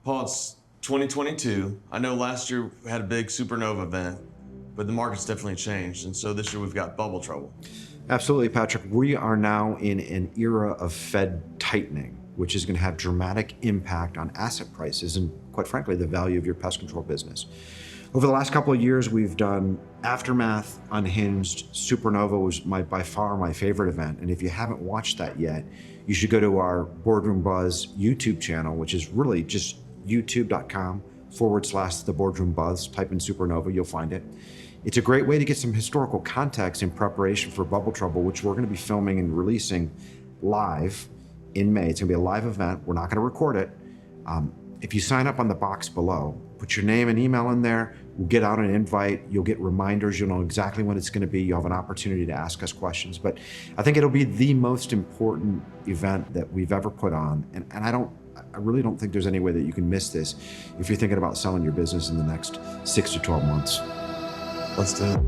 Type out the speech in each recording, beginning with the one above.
Paul, it's 2022. I know last year we had a big supernova event, but the market's definitely changed. And so this year we've got bubble trouble. Absolutely, Patrick. We are now in an era of Fed tightening, which is going to have dramatic impact on asset prices and, quite frankly, the value of your pest control business. Over the last couple of years, we've done Aftermath, Unhinged. Supernova was by far my favorite event. And if you haven't watched that yet, you should go to our Boardroom Buzz YouTube channel, which is really just youtube.com/The Boardroom Buzz. Type in Supernova, you'll find it. It's a great way to get some historical context in preparation for Bubble Trouble, which we're going to be filming and releasing live in May. It's going to be a live event. We're not going to record it. If you sign up on the box below, put your name and email in there. We'll get out an invite. You'll get reminders. You'll know exactly when it's going to be. You'll have an opportunity to ask us questions. But I think it'll be the most important event that we've ever put on. And I really don't think there's any way that you can miss this if you're thinking about selling your business in the next 6 to 12 months. Let's do it.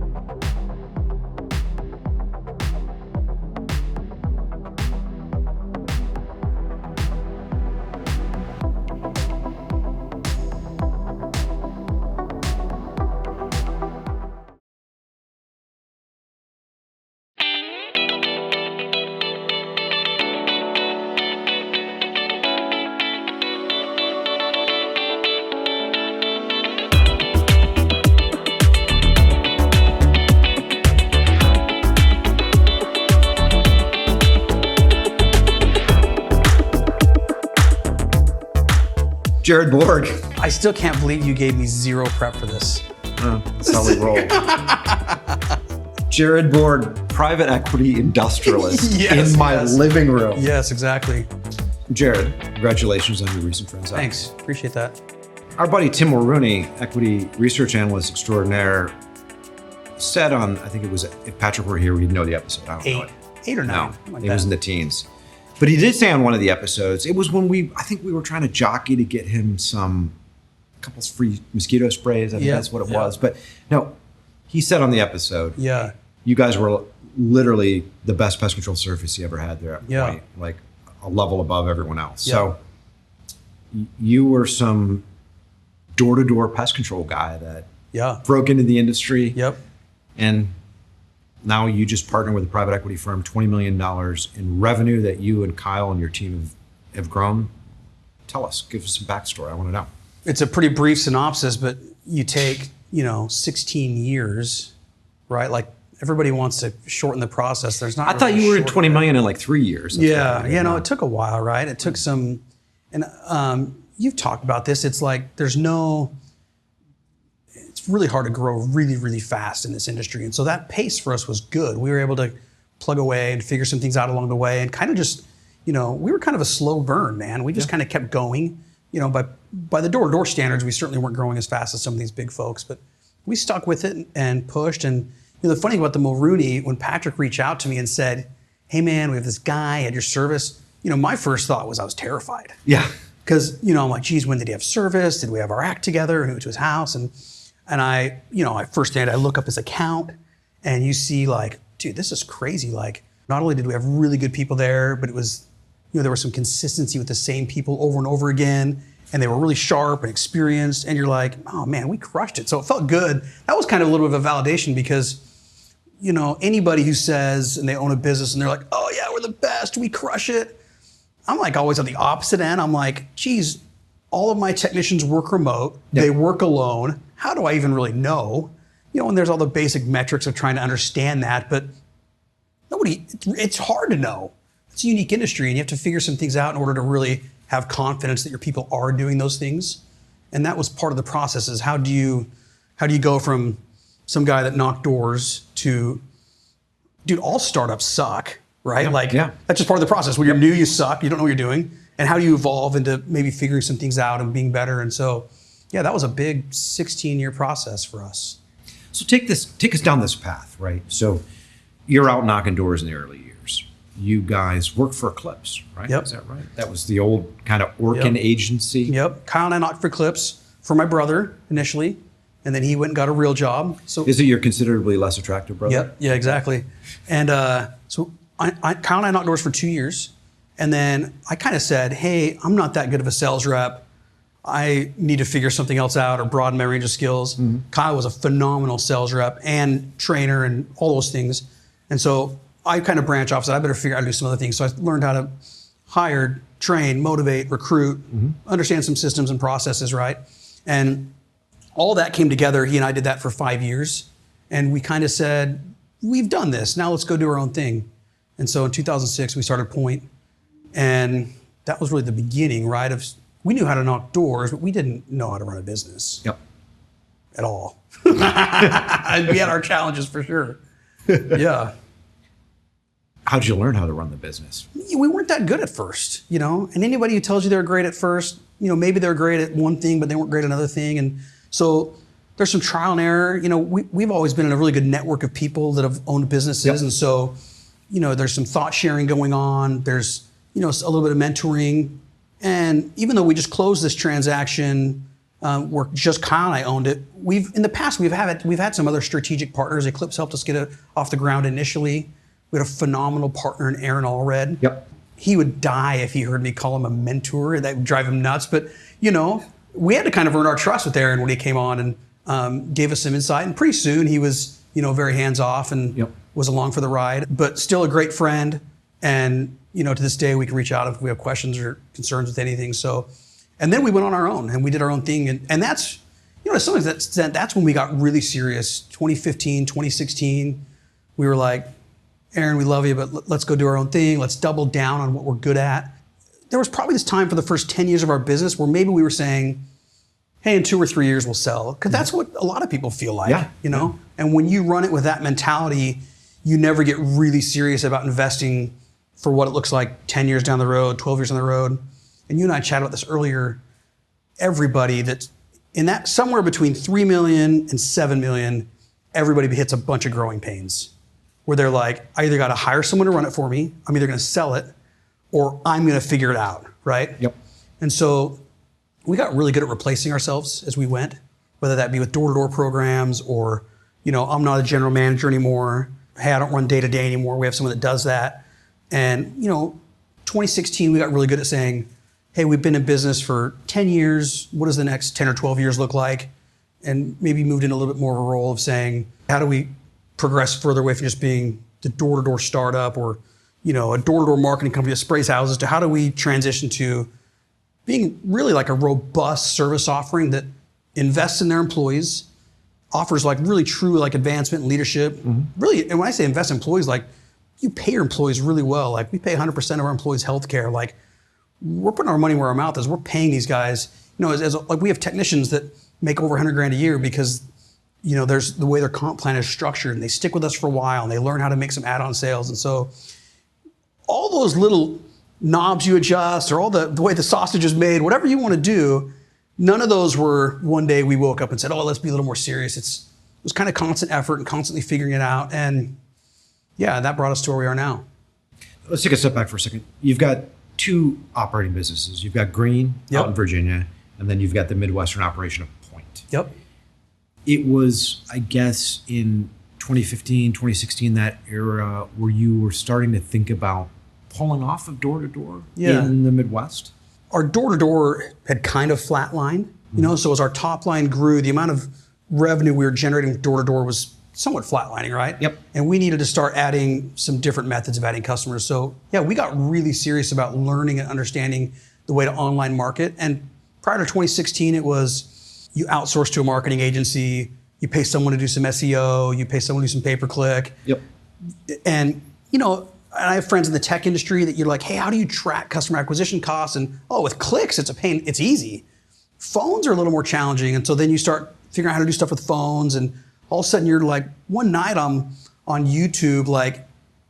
Jared Borg. I still can't believe you gave me zero prep for this. That's how we roll. Jared Borg, private equity industrialist in my living room. Yes, exactly. Jared, congratulations on your recent transaction. Thanks, appreciate that. Our buddy Tim Mulrooney, equity research analyst extraordinaire, said on, I think it was, if Patrick were here, we'd know the episode. I don't know it. 8 or 9. No, it was in the teens. But he did say on one of the episodes, it was when I think we were trying to jockey to get him a couple free mosquito sprays. I think that's what it was. But no, he said on the episode, you guys were literally the best pest control service he ever had there at Pointe, like a level above everyone else. So you were some door-to-door pest control guy that broke into the industry. And now you just partner with a private equity firm, $20 million in revenue that you and Kyle and your team have grown. Tell us, give us some backstory. I want to know. It's a pretty brief synopsis, but you take, 16 years, right? Like everybody wants to shorten the process. There's not. I thought you were in 20 million in like 3 years. It took a while, right? It took some, and you've talked about this. It's like it's really hard to grow really, really fast in this industry. And so that pace for us was good. We were able to plug away and figure some things out along the way and kind of just, we were kind of a slow burn, man. We just kind of kept going. By the door-to-door standards, we certainly weren't growing as fast as some of these big folks, but we stuck with it and pushed. And the funny about the Mulrooney, when Patrick reached out to me and said, hey man, we have this guy at your service, my first thought was I was terrified. Yeah. Because, I'm like, geez, when did he have service? Did we have our act together? And went to his house. And I look up his account and you see like, dude, this is crazy. Like, not only did we have really good people there, but it was, there was some consistency with the same people over and over again. And they were really sharp and experienced. And you're like, oh man, we crushed it. So it felt good. That was kind of a little bit of a validation because, anybody who says, and they own a business and they're like, oh yeah, we're the best, we crush it. I'm like always on the opposite end. I'm like, geez, all of my technicians work remote. They work alone. How do I even really know? And there's all the basic metrics of trying to understand that, but it's hard to know. It's a unique industry and you have to figure some things out in order to really have confidence that your people are doing those things. And that was part of the process is how do you go from some guy that knocked doors to, dude, all startups suck, right? That's just part of the process. When you're new, you suck, you don't know what you're doing. And how do you evolve into maybe figuring some things out and being better? And so, that was a big 16-year process for us. So take us down this path, right? So you're out knocking doors in the early years. You guys work for Eclipse, right? Yep. Is that right? That was the old kind of Orkin agency. Yep. Kyle and I knocked for Eclipse for my brother initially, and then he went and got a real job. So is it your considerably less attractive brother? Yep. Yeah, exactly. And so Kyle and I knocked doors for 2 years, and then I kind of said, hey, I'm not that good of a sales rep. I need to figure something else out or broaden my range of skills. Kyle was a phenomenal sales rep and trainer and all those things. And so I kind of branch off, so I better figure out how to do some other things. So I learned how to hire, train, motivate, recruit, understand some systems and processes, right? And all that came together. He and I did that for 5 years. And we kind of said, we've done this, now let's go do our own thing. And so in 2006, we started Pointe. And that was really the beginning, right? We knew how to knock doors, but we didn't know how to run a business. Yep. At all. We had our challenges for sure. Yeah. How did you learn how to run the business? We weren't that good at first, and anybody who tells you they're great at first, maybe they're great at one thing, but they weren't great at another thing. And so there's some trial and error. We've always been in a really good network of people that have owned businesses. Yep. And so, there's some thought sharing going on. There's, a little bit of mentoring. And even though we just closed this transaction, where just Kyle and I owned it, in the past we've had some other strategic partners. Eclipse helped us get it off the ground initially. We had a phenomenal partner in Aaron Allred. Yep. He would die if he heard me call him a mentor. That would drive him nuts. But we had to kind of earn our trust with Aaron when he came on and gave us some insight. And pretty soon he was very hands off and was along for the ride. But still a great friend. And to this day we can reach out if we have questions or concerns with anything. So, and then we went on our own and we did our own thing. And that's to some extent that's when we got really serious. 2015, 2016, we were like, Aaron, we love you, but let's go do our own thing. Let's double down on what we're good at. There was probably this time for the first 10 years of our business where maybe we were saying, hey, in 2 or 3 years we'll sell. Because that's what a lot of people feel like, And when you run it with that mentality, you never get really serious about investing for what it looks like 10 years down the road, 12 years down the road. And you and I chatted about this earlier. Everybody that's in that somewhere between 3 million and 7 million, everybody hits a bunch of growing pains where they're like, I either got to hire someone to run it for me, I'm either going to sell it, or I'm going to figure it out, right? Yep. And so we got really good at replacing ourselves as we went, whether that be with door-to-door programs or, I'm not a general manager anymore. Hey, I don't run day-to-day anymore. We have someone that does that. And, 2016, we got really good at saying, hey, we've been in business for 10 years. What does the next 10 or 12 years look like? And maybe moved in a little bit more of a role of saying, how do we progress further away from just being the door-to-door startup or, a door-to-door marketing company that sprays houses to how do we transition to being really like a robust service offering that invests in their employees, offers like really true like advancement and leadership. Really, and when I say invest in employees, like you pay your employees really well. Like we pay 100% of our employees healthcare. Like we're putting our money where our mouth is. We're paying these guys, as like we have technicians that make over 100 grand a year because there's the way their comp plan is structured and they stick with us for a while and they learn how to make some add-on sales. And so all those little knobs you adjust or all the way the sausage is made, whatever you want to do, none of those were one day we woke up and said, oh, let's be a little more serious. It was kind of constant effort and constantly figuring it out. And yeah, that brought us to where we are now. Let's take a step back for a second. You've got 2 operating businesses. You've got Green out in Virginia, and then you've got the Midwestern operation of Pointe. Yep. It was, I guess, in 2015, 2016, that era where you were starting to think about pulling off of door-to-door in the Midwest? Our door-to-door had kind of flatlined, so as our top line grew, the amount of revenue we were generating with door-to-door was somewhat flatlining, right? Yep. And we needed to start adding some different methods of adding customers. So yeah, we got really serious about learning and understanding the way to online market. And prior to 2016, it was you outsource to a marketing agency, you pay someone to do some SEO, you pay someone to do some pay-per-click. Yep. And I have friends in the tech industry that you're like, hey, how do you track customer acquisition costs? And with clicks, it's a pain, it's easy. Phones are a little more challenging. And so then you start figuring out how to do stuff with phones and all of a sudden you're like, one night I'm on YouTube, like,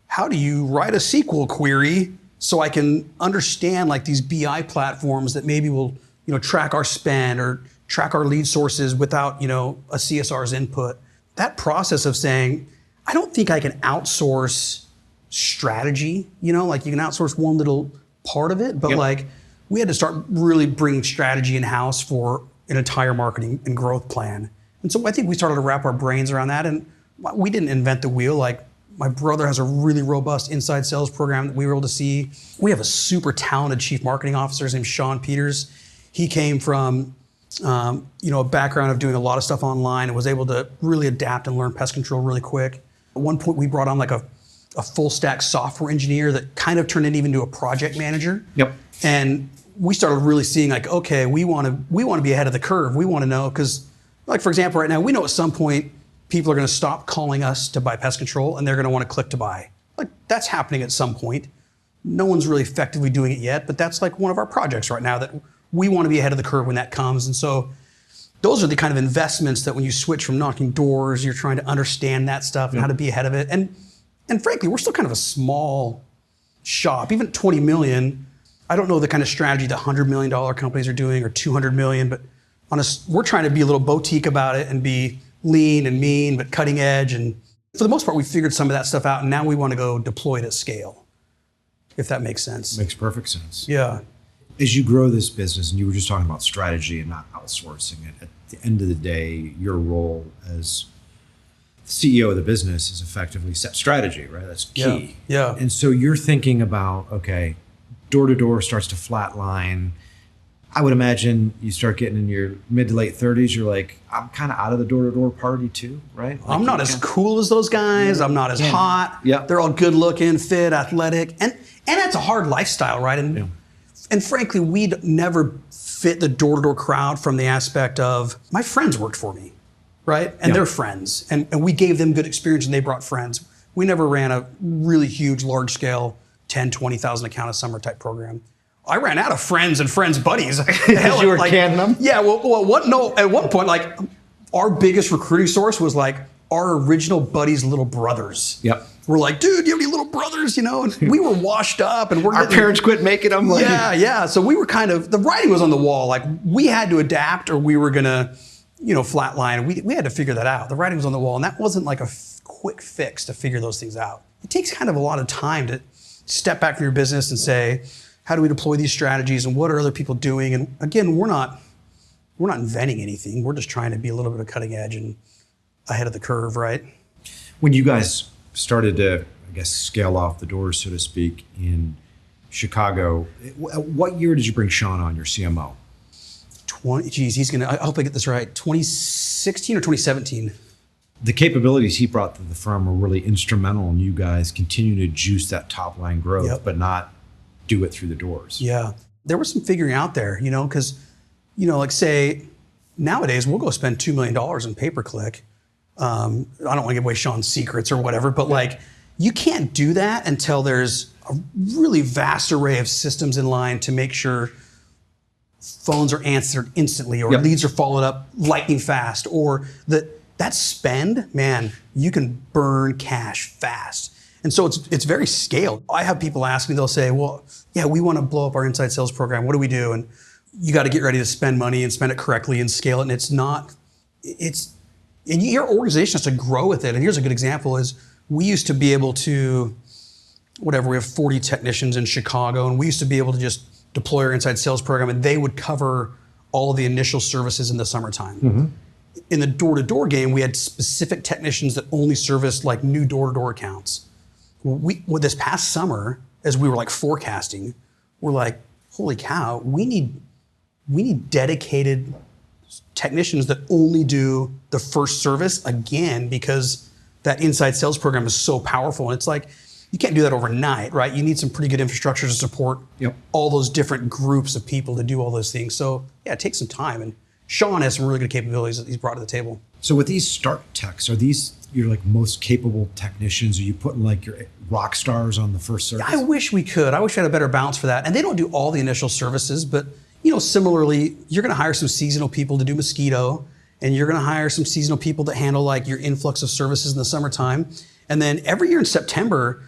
how do you write a SQL query so I can understand like these BI platforms that maybe will, track our spend or track our lead sources without, a CSR's input. That process of saying, I don't think I can outsource strategy, like you can outsource one little part of it, but like we had to start really bringing strategy in-house for an entire marketing and growth plan. And so I think we started to wrap our brains around that, and we didn't invent the wheel. Like my brother has a really robust inside sales program that we were able to see. We have a super talented chief marketing officer. His name's Sean Peters. He came from, a background of doing a lot of stuff online and was able to really adapt and learn pest control really quick. At one point, we brought on like a full stack software engineer that kind of turned into a project manager. Yep. And we started really seeing like, okay, we want to be ahead of the curve. We want to know, because like, for example, right now, we know at some point people are going to stop calling us to buy pest control and they're going to want to click to buy. Like, that's happening at some point. No one's really effectively doing it yet, but that's like one of our projects right now that we want to be ahead of the curve when that comes. And so those are the kind of investments that when you switch from knocking doors, you're trying to understand that stuff and how to be ahead of it. And frankly, we're still kind of a small shop. Even at 20 million, I don't know the kind of strategy that $100 million companies are doing or 200 million, but we're trying to be a little boutique about it and be lean and mean, but cutting edge. And for the most part, we figured some of that stuff out, and now we want to go deploy it at scale, if that makes sense. Makes perfect sense. Yeah. As you grow this business, and you were just talking about strategy and not outsourcing it, at the end of the day, your role as CEO of the business is effectively set strategy, right? That's key. Yeah. And so you're thinking about, okay, door-to-door starts to flatline. I would imagine you start getting in your mid to late 30s, you're like, I'm kind of out of the door-to-door party too, right? Like I'm not as cool as those guys. I'm not as hot. Yeah. They're all good looking, fit, athletic. And that's a hard lifestyle, right? And frankly, we'd never fit the door-to-door crowd from the aspect of my friends worked for me, right? And they're friends. And we gave them good experience and they brought friends. We never ran a really huge, large scale 10, 20,000 account a summer type program. I ran out of friends and friends' buddies. Because you were canning them? Yeah, at one point, like, our biggest recruiting source was like our original buddies' little brothers. Yep. We're like, dude, do you have any little brothers? And we were washed up, and our parents quit making them. Like, yeah. So we were the writing was on the wall. Like, we had to adapt, or we were gonna, flatline. We had to figure that out. The writing was on the wall, and that wasn't like a quick fix to figure those things out. It takes kind of a lot of time to step back from your business and say, how do we deploy these strategies, and what are other people doing? And again, we're not inventing anything. We're just trying to be a little bit of cutting edge and ahead of the curve, right? When you guys started to, I guess, scale off the doors, so to speak, in Chicago, what year did you bring Sean on, your CMO? I hope I get this right, 2016 or 2017. The capabilities he brought to the firm were really instrumental in you guys continuing to juice that top line growth, but not do it through the doors. Yeah. There was some figuring out there, because, like say, nowadays we'll go spend $2 million in pay-per-click. I don't want to give away Sean's secrets or whatever, but like, you can't do that until there's a really vast array of systems in line to make sure phones are answered instantly, or leads are followed up lightning fast, or that spend, man, you can burn cash fast. And so it's very scaled. I have people ask me, they'll say, well, yeah, we want to blow up our inside sales program. What do we do? And you got to get ready to spend money and spend it correctly and scale it. And your organization has to grow with it. And here's a good example is we used to be able to, we have 40 technicians in Chicago, and we used to be able to just deploy our inside sales program, and they would cover all of the initial services in the summertime. Mm-hmm. In the door-to-door game, we had specific technicians that only serviced like new door-to-door accounts. This past summer, as we were like forecasting, we're like, holy cow, we need dedicated technicians that only do the first service again, because that inside sales program is so powerful. And it's like, you can't do that overnight, right? You need some pretty good infrastructure to support all those different groups of people to do all those things. So yeah, it takes some time. And Sean has some really good capabilities that he's brought to the table. So with these start techs, are these your like most capable technicians? Are you putting like your rock stars on the first service? I wish we could. I wish we had a better balance for that. And they don't do all the initial services, but similarly, you're going to hire some seasonal people to do mosquito, and you're going to hire some seasonal people that handle like your influx of services in the summertime. And then every year in September,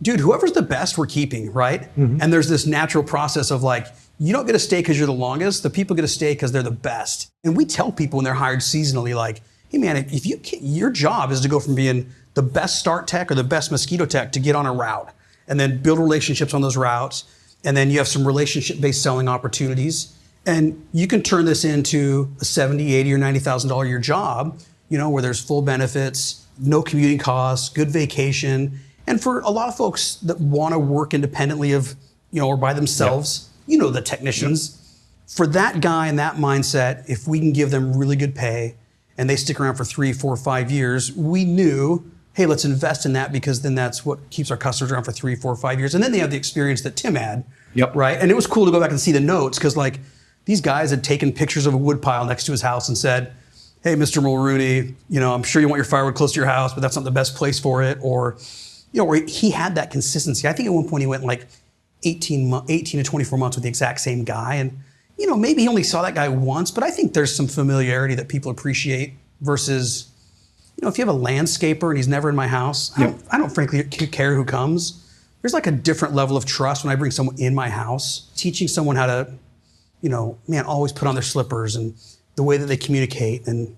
dude, whoever's the best, we're keeping, right? Mm-hmm. And there's this natural process of like, you don't get to stay because you're the longest. The people get to stay because they're the best. And we tell people when they're hired seasonally, like, hey man, if your job is to go from being the best start tech or the best mosquito tech to get on a route, and then build relationships on those routes, and then you have some relationship-based selling opportunities, and you can turn this into a $70,000, $80,000, or $90,000 a year job, where there's full benefits, no commuting costs, good vacation, and for a lot of folks that want to work independently of, or by themselves, the technicians, for that guy and that mindset, if we can give them really good pay and they stick around for 3, 4, 5 years, we knew, hey, let's invest in that because then that's what keeps our customers around for 3, 4, 5 years. And then they have the experience that Tim had, right? And it was cool to go back and see the notes because like these guys had taken pictures of a wood pile next to his house and said, hey, Mr. Mulrooney, I'm sure you want your firewood close to your house, but that's not the best place for it. Or, where he had that consistency. I think at one point he went like 18 to 24 months with the exact same guy. And, maybe he only saw that guy once, but I think there's some familiarity that people appreciate versus, if you have a landscaper and he's never in my house, I don't frankly care who comes. There's like a different level of trust when I bring someone in my house, teaching someone how to, always put on their slippers and the way that they communicate and,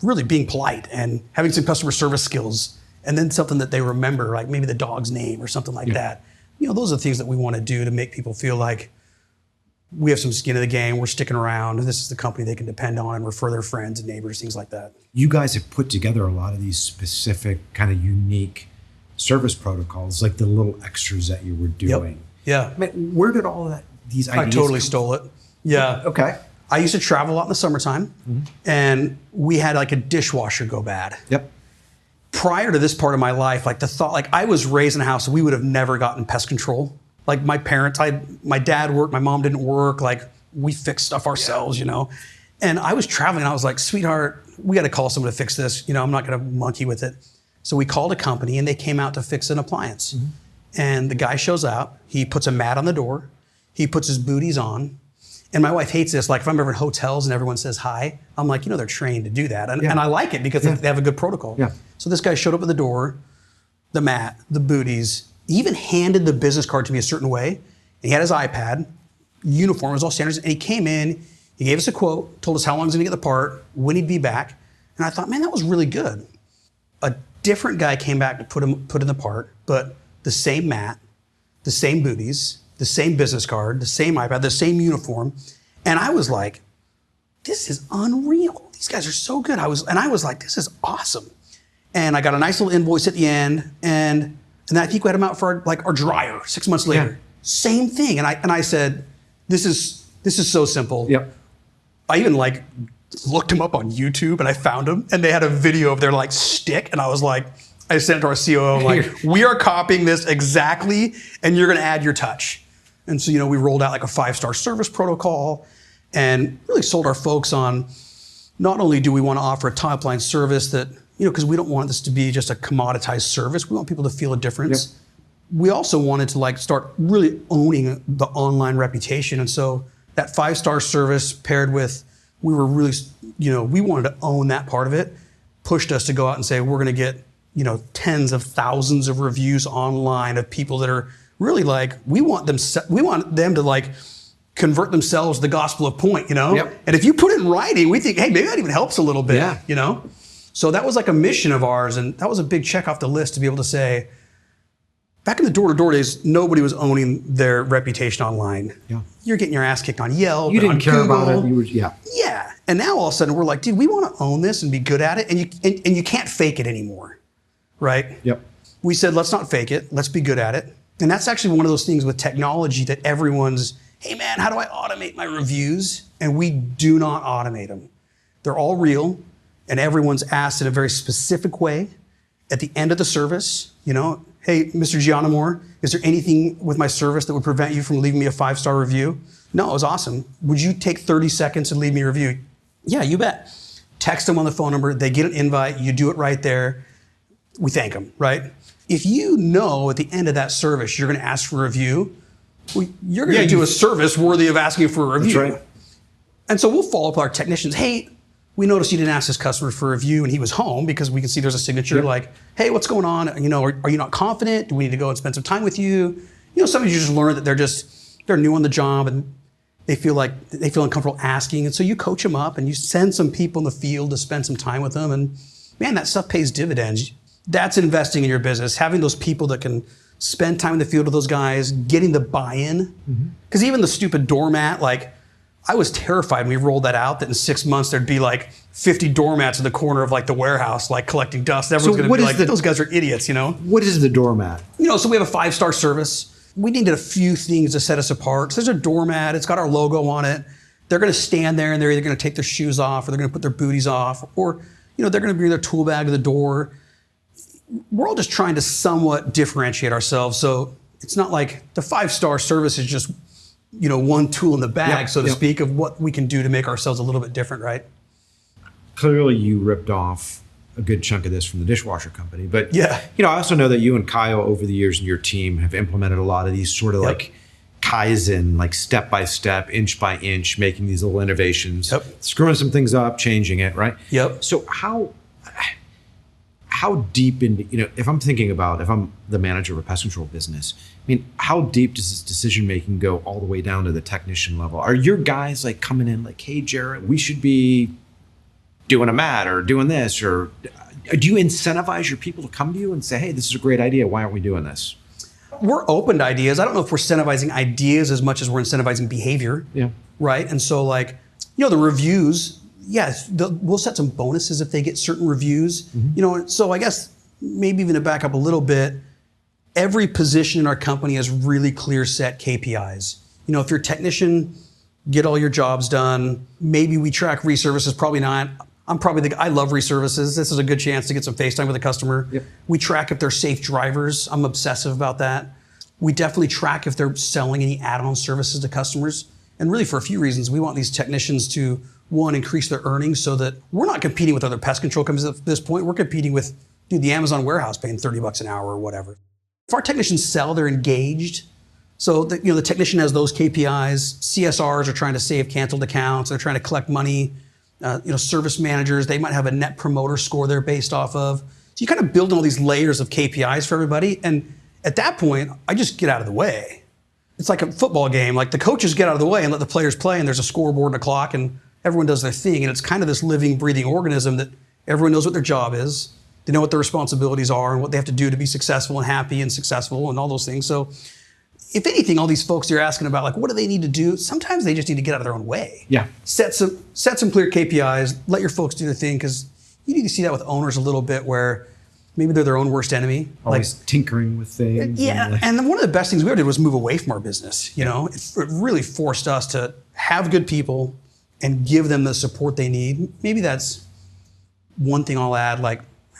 really being polite and having some customer service skills and then something that they remember, like maybe the dog's name or something like that. Those are the things that we want to do to make people feel like we have some skin in the game, we're sticking around, this is the company they can depend on and refer their friends and neighbors, things like that. You guys have put together a lot of these specific kind of unique service protocols, like the little extras that you were doing. Yeah. I mean, where did all of these ideas I totally stole it. Yeah. Okay. I used to travel a lot in the summertime and we had like a dishwasher go bad. Prior to this part of my life, like the thought, like I was raised in a house, we would have never gotten pest control. Like my parents, my dad worked, my mom didn't work. Like we fixed stuff ourselves, And I was traveling and I was like, sweetheart, we got to call someone to fix this. I'm not going to monkey with it. So we called a company and they came out to fix an appliance. And the guy shows out, he puts a mat on the door, he puts his booties on. And my wife hates this. Like if I'm ever in hotels and everyone says hi, I'm like, they're trained to do that. And I like it because they have a good protocol. So this guy showed up at the door, the mat, the booties, he even handed the business card to me a certain way. And he had his iPad, uniform, it was all standards. And he came in, he gave us a quote, told us how long he was gonna get the part, when he'd be back. And I thought, man, that was really good. A different guy came back to put in the part, but the same mat, the same booties, the same business card, the same iPad, the same uniform. And I was like, this is unreal. These guys are so good. I was like, this is awesome. And I got a nice little invoice at the end. And I think we had them out for our dryer 6 months later. Same thing. And I said, this is so simple. I even looked them up on YouTube and I found them and they had a video of their stick. And I was like, I sent it to our COO, we are copying this exactly and you're gonna add your touch. And so, we rolled out a 5-star service protocol and really sold our folks on not only do we want to offer a top line service that, because we don't want this to be just a commoditized service. We want people to feel a difference. We also wanted to start really owning the online reputation. And so that 5-star service paired with, we were really, we wanted to own that part of it, pushed us to go out and say, we're going to get, tens of thousands of reviews online of people that are really we want them to convert themselves to the gospel of Pointe, And if you put it in writing, we think, hey, maybe that even helps a little bit, So that was a mission of ours. And that was a big check off the list to be able to say, back in the door-to-door days, nobody was owning their reputation online. You're getting your ass kicked on Yelp. You didn't care Google. about it. Yeah. And now all of a sudden we're like, dude, we want to own this and be good at it. And you can't fake it anymore, right? We said, let's not fake it. Let's be good at it. And that's actually one of those things with technology that everyone's, hey man, how do I automate my reviews? And we do not automate them. They're all real and everyone's asked in a very specific way at the end of the service, hey, Mr. Gianamore, is there anything with my service that would prevent you from leaving me a 5-star review? No, it was awesome. Would you take 30 seconds and leave me a review? Yeah, you bet. Text them on the phone number, they get an invite, you do it right there. We thank them, right? If you know at the end of that service you're going to ask for a review, well, you're going to do a service worthy of asking for a review. That's right. And so we'll follow up with our technicians. Hey, we noticed you didn't ask this customer for a review and he was home because we can see there's a signature hey, what's going on? Are you not confident? Do we need to go and spend some time with you? Sometimes you just learn that they're new on the job and they feel uncomfortable asking. And so you coach them up and you send some people in the field to spend some time with them. And man, that stuff pays dividends. That's investing in your business, having those people that can spend time in the field with those guys, getting the buy-in. Because even the stupid doormat, I was terrified when we rolled that out that in 6 months there'd be 50 doormats in the corner of the warehouse, collecting dust. Everyone's going to be those guys are idiots, What is the doormat? So we have a 5-star service. we needed a few things to set us apart. So there's a doormat, it's got our logo on it. They're gonna stand there and they're either gonna take their shoes off or they're gonna put their booties off, or they're gonna bring their tool bag to the door. We're all just trying to somewhat differentiate ourselves. So it's not like the 5-star service is just, one tool in the bag, so to speak, of what we can do to make ourselves a little bit different, right? Clearly you ripped off a good chunk of this from the dishwasher company. But yeah, I also know that you and Kyle over the years and your team have implemented a lot of these sort of like Kaizen, like step by step, inch by inch, making these little innovations, screwing some things up, changing it, right? Yep. So how deep into, if I'm the manager of a pest control business, I mean, how deep does this decision making go all the way down to the technician level? Are your guys like coming in like, hey, Jared, we should be doing a mat or doing this, or do you incentivize your people to come to you and say, hey, this is a great idea, why aren't we doing this? We're open to ideas. I don't know if we're incentivizing ideas as much as we're incentivizing behavior. Yeah. Right. And so the reviews, yes, we'll set some bonuses if they get certain reviews. So I guess maybe even to back up a little bit, every position in our company has really clear set KPIs. If you're a technician, get all your jobs done. Maybe we track reservices, probably not. I love reservices. This is a good chance to get some FaceTime with a customer. Yep. We track if they're safe drivers. I'm obsessive about that. We definitely track if they're selling any add-on services to customers. And really for a few reasons, we want these technicians to, one, increase their earnings so that we're not competing with other pest control companies at this point. We're competing with, the Amazon warehouse paying $30 an hour or whatever. If our technicians sell, they're engaged. So the technician has those KPIs. CSRs are trying to save canceled accounts. They're trying to collect money. Service managers, they might have a net promoter score they're based off of. So you kind of build all these layers of KPIs for everybody. And at that point, I just get out of the way. It's like a football game. Like the coaches get out of the way and let the players play, and there's a scoreboard and a clock, and everyone does their thing. And it's kind of this living, breathing organism that everyone knows what their job is. They know what their responsibilities are and what they have to do to be successful and happy and successful and all those things. So if anything, all these folks you're asking about, like, what do they need to do? Sometimes they just need to get out of their own way. Yeah. Set some clear KPIs, let your folks do their thing, because you need to see that with owners a little bit where maybe they're their own worst enemy. Always tinkering with things. Yeah, and one of the best things we ever did was move away from our business. It really forced us to have good people and give them the support they need. Maybe that's one thing I'll add,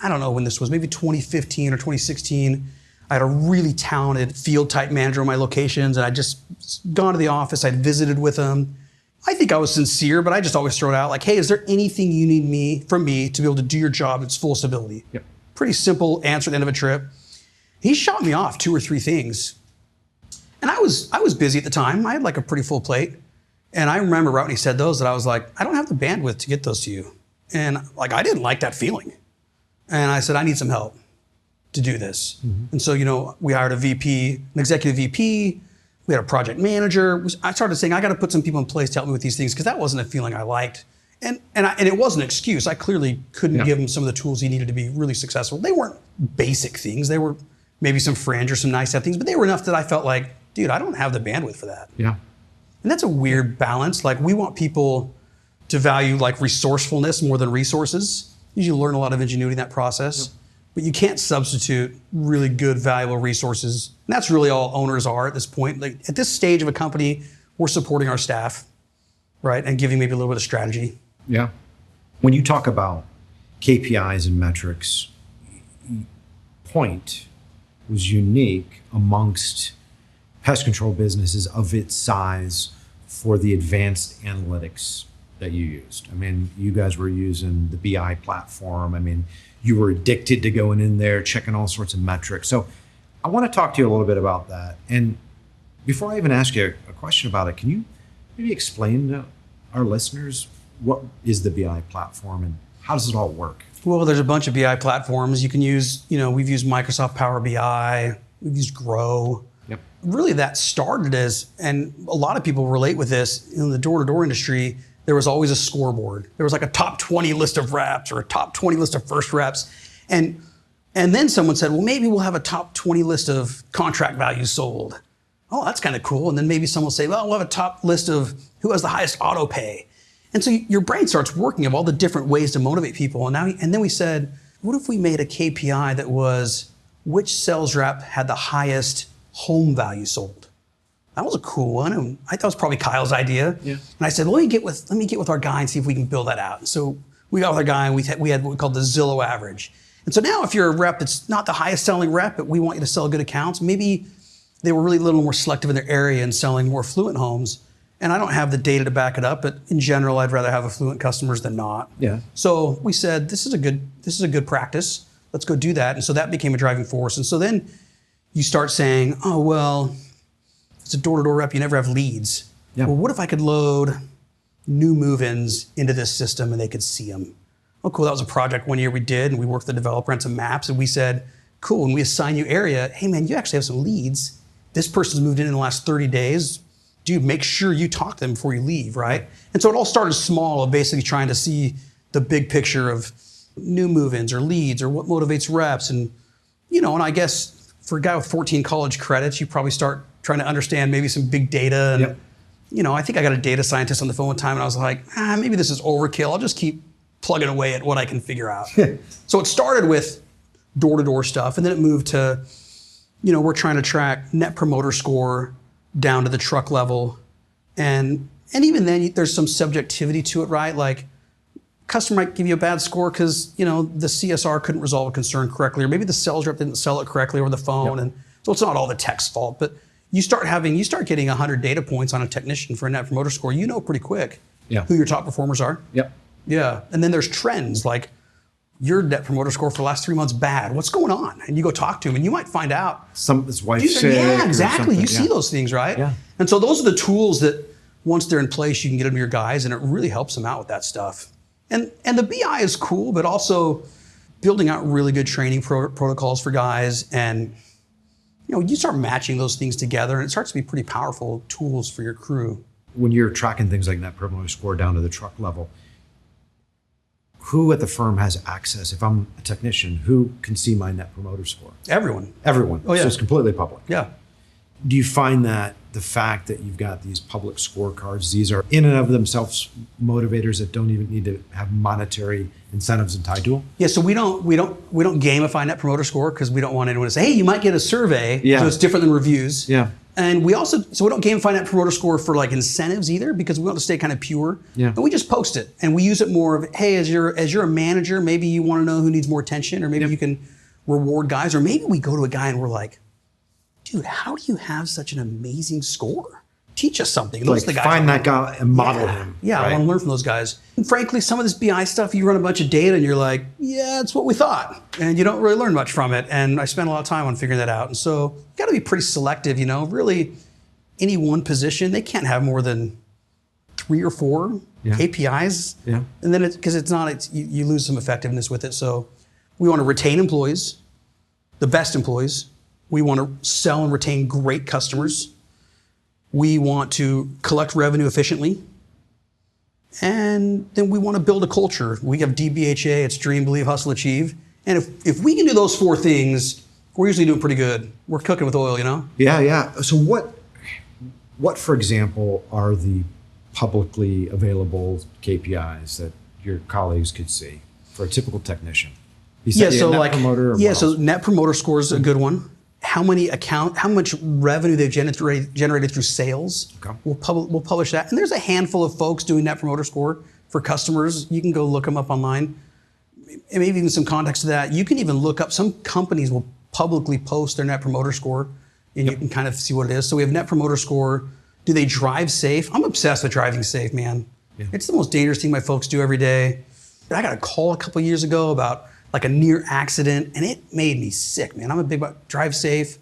I don't know when this was, maybe 2015 or 2016. I had a really talented field type manager on my locations, and I'd just gone to the office, I'd visited with him. I think I was sincere, but I just always throw it out hey, is there anything you need from me to be able to do your job at its full stability? Yep. Pretty simple answer at the end of a trip. He shot me off 2 or 3 things. And I was busy at the time. I had a pretty full plate. And I remember right when he said those that I was like, I don't have the bandwidth to get those to you. And I didn't like that feeling. And I said, I need some help to do this. Mm-hmm. And so, we hired a VP, an executive VP, we had a project manager. I started saying, I got to put some people in place to help me with these things, because that wasn't a feeling I liked. And it wasn't an excuse. I clearly couldn't give him some of the tools he needed to be really successful. They weren't basic things. They were maybe some fringe or some nice to have things, but they were enough that I felt like, dude, I don't have the bandwidth for that. Yeah. And that's a weird balance. We want people to value resourcefulness more than resources. You learn a lot of ingenuity in that process. Yep. But you can't substitute really good, valuable resources. And that's really all owners are at this point. At this stage of a company, we're supporting our staff, right? And giving maybe a little bit of strategy. Yeah. When you talk about KPIs and metrics, Pointe was unique amongst pest control businesses of its size for the advanced analytics that you used. I mean, you guys were using the BI platform. I mean, you were addicted to going in there, checking all sorts of metrics. So I want to talk to you a little bit about that. And before I even ask you a question about it, can you maybe explain to our listeners what is the BI platform and how does it all work? Well, there's a bunch of BI platforms you can use. We've used Microsoft Power BI, we've used Grow. Yep. Really that started as, and a lot of people relate with this, in the door-to-door industry, there was always a scoreboard. There was a top 20 list of reps or a top 20 list of first reps. And then someone said, well, maybe we'll have a top 20 list of contract values sold. Oh, that's kind of cool. And then maybe someone will say, well, we'll have a top list of who has the highest auto pay. And so your brain starts working of all the different ways to motivate people. And then we said, what if we made a KPI that was which sales rep had the highest home value sold. That was a cool one, and I thought it was probably Kyle's idea. Yeah. And I said, well, let me get with our guy and see if we can build that out. And so we got with our guy, and we had what we called the Zillow average. And so now if you're a rep that's not the highest selling rep, but we want you to sell good accounts, maybe they were really a little more selective in their area and selling more affluent homes. And I don't have the data to back it up, but in general, I'd rather have affluent customers than not. Yeah. So we said, this is a good practice. Let's go do that. And so that became a driving force. And so then you start saying, oh, well, it's a door-to-door rep, you never have leads. Yeah. Well, what if I could load new move-ins into this system and they could see them? Oh, cool, that was a project one year we did, and we worked with the developer on some maps, and we said, cool, when we assign you area, hey man, you actually have some leads. This person's moved in the last 30 days. Dude, make sure you talk to them before you leave, right? And so it all started small of basically trying to see the big picture of new move-ins or leads or what motivates reps. And, and I guess for a guy with 14 college credits, you probably start trying to understand maybe some big data. And, I think I got a data scientist on the phone one time and I was like, maybe this is overkill. I'll just keep plugging away at what I can figure out. So it started with door-to-door stuff, and then it moved to, we're trying to track net promoter score down to the truck level. And even then, there's some subjectivity to it, right? Like, customer might give you a bad score because, the CSR couldn't resolve a concern correctly, or maybe the sales rep didn't sell it correctly over the phone. And so it's not all the tech's fault, but you start getting 100 data points on a technician for a net promoter score, pretty quick who your top performers are. Yeah. And then there's trends like your net promoter score for the last 3 months bad. What's going on? And you go talk to him and you might find out. His wife's sick. Yeah, exactly. You see those things, right? Yeah. And so those are the tools that once they're in place, you can get them to your guys, and it really helps them out with that stuff. And the BI is cool, but also building out really good training protocols for guys. And, you start matching those things together, and it starts to be pretty powerful tools for your crew. When you're tracking things like net promoter score down to the truck level, who at the firm has access? If I'm a technician, who can see my net promoter score? Everyone. Oh, yeah. So it's completely public. Yeah. Do you find that the fact that you've got these public scorecards, these are in and of themselves motivators that don't even need to have monetary incentives and tied to them? Yeah, so we don't gamify net promoter score because we don't want anyone to say, hey, you might get a survey, so it's different than reviews. Yeah. And we don't gamify net promoter score for like incentives either, because we want to stay kind of pure. Yeah. And we just post it, and we use it more of, hey, as you're a manager, maybe you want to know who needs more attention, or maybe you can reward guys, or maybe we go to a guy and we're like, dude, how do you have such an amazing score? Teach us something. Like, the guys find that guy and model him. Yeah, right? I want to learn from those guys. And frankly, some of this BI stuff, you run a bunch of data and you're like, yeah, it's what we thought. And you don't really learn much from it. And I spent a lot of time on figuring that out. And so you got to be pretty selective, Really, any one position, they can't have more than 3 or 4 KPIs. Yeah. And then you lose some effectiveness with it. So we want to retain employees, the best employees. We want to sell and retain great customers. We want to collect revenue efficiently. And then we want to build a culture. We have DBHA, it's dream, believe, hustle, achieve. And if we can do those 4 things, we're usually doing pretty good. We're cooking with oil, Yeah. So what, for example, are the publicly available KPIs that your colleagues could see for a typical technician? So net promoter score is a good one. How much revenue they've generated through sales. Okay. We'll publish that. And there's a handful of folks doing net promoter score for customers. You can go look them up online. And maybe even some context to that. You can even look up, some companies will publicly post their net promoter score, and you can kind of see what it is. So we have net promoter score. Do they drive safe? I'm obsessed with driving safe, man. Yeah. It's the most dangerous thing my folks do every day. I got a call a couple of years ago about like a near accident, and it made me sick, man. I'm a big about drive safe.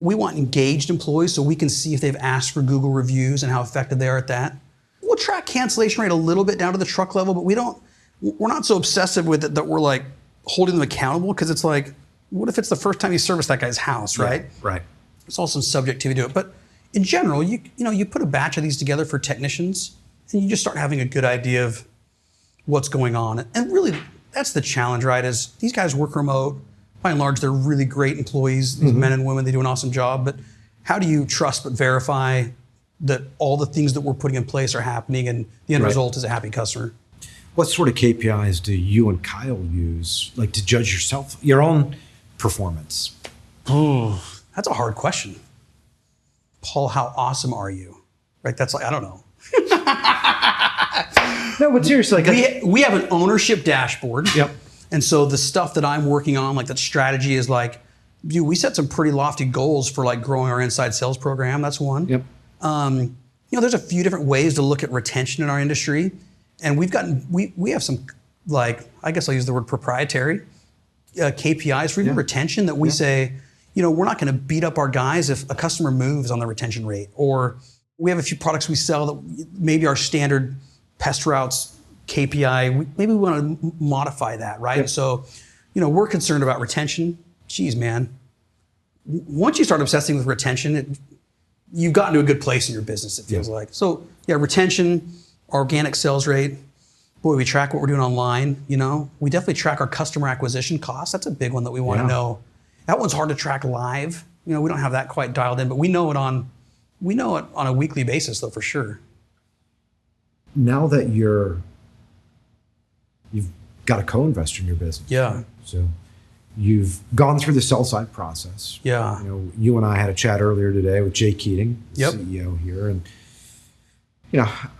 We want engaged employees so we can see if they've asked for Google reviews and how effective they are at that. We'll track cancellation rate a little bit down to the truck level, but we're not so obsessive with it that we're like holding them accountable, because it's like, what if it's the first time you service that guy's house, right? Right. There's also some subjectivity to it. But in general, you put a batch of these together for technicians, and you just start having a good idea of what's going on. And really, that's the challenge, right? Is these guys work remote. By and large, they're really great employees, these men and women, they do an awesome job. But how do you trust but verify that all the things that we're putting in place are happening, and the end result is a happy customer? What sort of KPIs do you and Kyle use, like to judge your own performance? Oh, that's a hard question. Paul, how awesome are you? Right? That's like, I don't know. No, but seriously, like We have an ownership dashboard. Yep. And so the stuff that I'm working on, like that strategy is like, dude, we set some pretty lofty goals for like growing our inside sales program. That's one. Yep. There's a few different ways to look at retention in our industry. And we have some, like, I guess I'll use the word proprietary KPIs for even retention that we say, we're not going to beat up our guys if a customer moves on the retention rate. Or we have a few products we sell that maybe our standard pest routes KPI, maybe we want to modify that, right? Yep. So, we're concerned about retention. Geez, man. Once you start obsessing with retention, you've gotten to a good place in your business, it feels like. So, retention, organic sales rate. Boy, we track what we're doing online, We definitely track our customer acquisition costs. That's a big one that we want to know. That one's hard to track live. We don't have that quite dialed in, but we know it on a weekly basis, though, for sure. Now that you've got a co-investor in your business. Yeah. So you've gone through the sell side process. Yeah. You and I had a chat earlier today with Jay Keating, the Yep. CEO here. And,